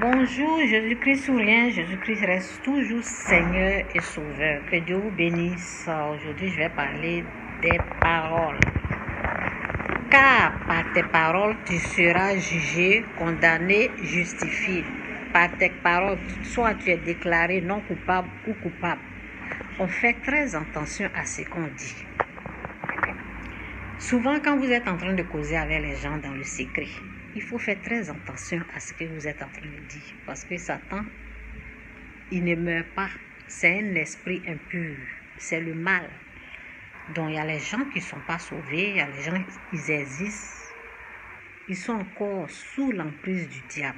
Bonjour, Jésus-Christ sourient, Jésus-Christ reste toujours Seigneur et Sauveur. Que Dieu vous bénisse. Aujourd'hui, je vais parler des paroles. Car par tes paroles, tu seras jugé, condamné, justifié. Par tes paroles, soit tu es déclaré non coupable ou coupable. On fait très attention à ce qu'on dit. Souvent, quand vous êtes en train de causer avec les gens dans le secret, il faut faire très attention à ce que vous êtes en train de dire. Parce que Satan, il ne meurt pas. C'est un esprit impur. C'est le mal. Donc, il y a les gens qui ne sont pas sauvés. Il y a les gens qui existent. Ils sont encore sous l'emprise du diable.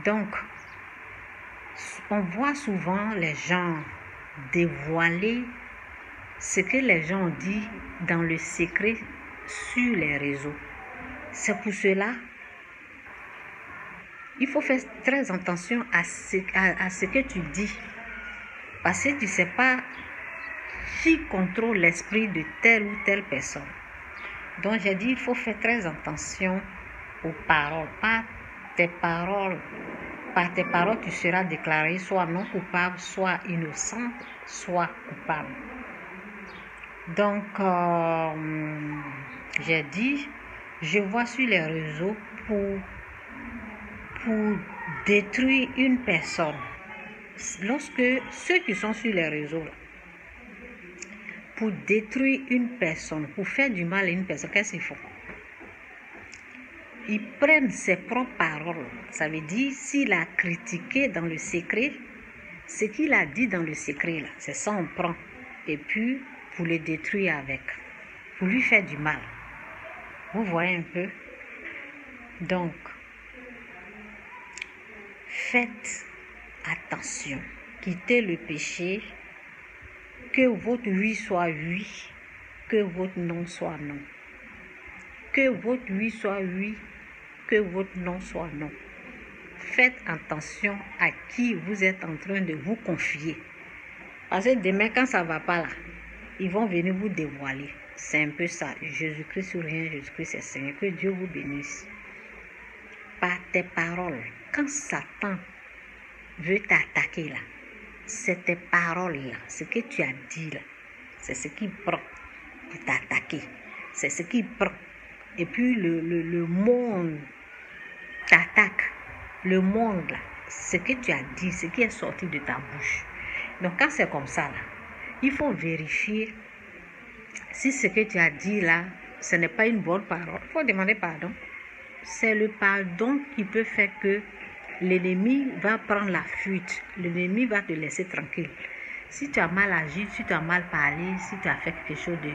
Donc, on voit souvent les gens dévoiler ce que les gens ont dit dans le secret sur les réseaux. C'est pour cela, il faut faire très attention à ce que tu dis. Parce que tu ne sais pas qui contrôle l'esprit de telle ou telle personne. Donc j'ai dit, il faut faire très attention aux paroles. Par tes paroles, tu seras déclaré soit non coupable, soit innocent, soit coupable. Donc, j'ai dit, je vois sur les réseaux pour détruire une personne. Lorsque ceux qui sont sur les réseaux, pour détruire une personne, pour faire du mal à une personne, qu'est-ce qu'ils font? Ils prennent ses propres paroles. Ça veut dire, s'il a critiqué dans le secret, ce qu'il a dit dans le secret, là, c'est ça on prend. Et puis, pour le détruire avec, pour lui faire du mal. Vous voyez un peu? Donc, faites attention. Quittez le péché. Que votre oui soit oui. Que votre non soit non. Que votre oui soit oui. Que votre non soit non. Faites attention à qui vous êtes en train de vous confier. Parce que demain, quand ça ne va pas là, ils vont venir vous dévoiler. C'est un peu ça. Jésus-Christ sourient, Jésus-Christ est Seigneur. Que Dieu vous bénisse. Par tes paroles, quand Satan veut t'attaquer là, c'est tes paroles là, ce que tu as dit là, c'est ce qui prend pour t'attaquer. C'est ce qui prend. Et puis le monde t'attaque. Le monde là, ce que tu as dit, ce qui est sorti de ta bouche. Donc quand c'est comme ça là, il faut vérifier si ce que tu as dit là, ce n'est pas une bonne parole. Il faut demander pardon. C'est le pardon qui peut faire que l'ennemi va prendre la fuite. L'ennemi va te laisser tranquille. Si tu as mal agi, si tu as mal parlé, si tu as fait quelque chose de...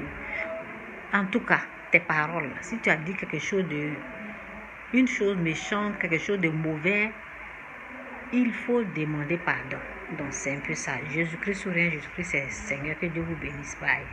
En tout cas, tes paroles, si tu as dit quelque chose de... Une chose méchante, quelque chose de mauvais, il faut demander pardon. Donc c'est un peu ça. Jésus-Christ sourient, Jésus-Christ est Seigneur. Que Dieu vous bénisse. Bye.